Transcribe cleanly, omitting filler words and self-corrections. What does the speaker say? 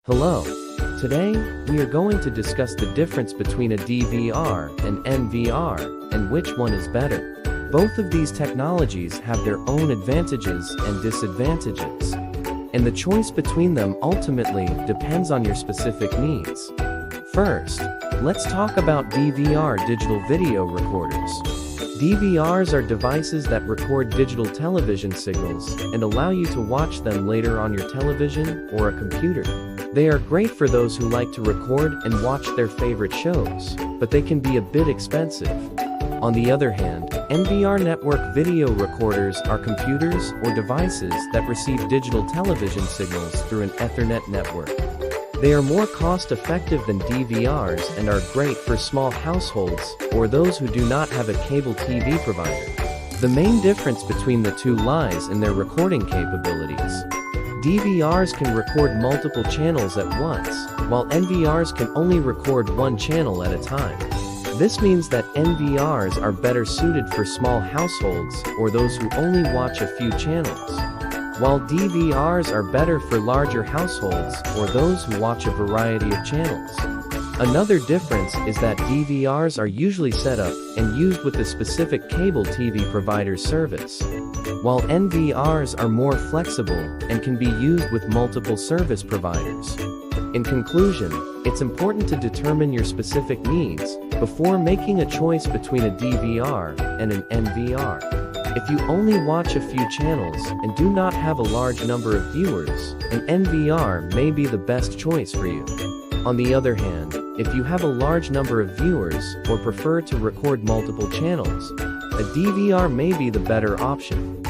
Hello. Today, we are going to discuss the difference between a DVR and NVR, and which one is better. Both of these technologies have their own advantages and disadvantages, and the choice between them ultimately depends on your specific needs. First, let's talk about DVR digital video recorders. DVRs are devices that record digital television signals and allow you to watch them later on your television or a computer. They are great for those who like to record and watch their favorite shows, but they can be a bit expensive. On the other hand, NVR network video recorders are computers or devices that receive digital television signals through an Ethernet network. They are more cost-effective than DVRs and are great for small households or those who do not have a cable TV provider. The main difference between the two lies in their recording capabilities. DVRs can record multiple channels at once, while NVRs can only record one channel at a time. This means that NVRs are better suited for small households or those who only watch a few channels, while DVRs are better for larger households or those who watch a variety of channels. Another difference is that DVRs are usually set up and used with the specific cable TV provider's service, while NVRs are more flexible and can be used with multiple service providers. In conclusion, it's important to determine your specific needs before making a choice between a DVR and an NVR. If you only watch a few channels and do not have a large number of viewers, an NVR may be the best choice for you. On the other hand, if you have a large number of viewers or prefer to record multiple channels, a DVR may be the better option.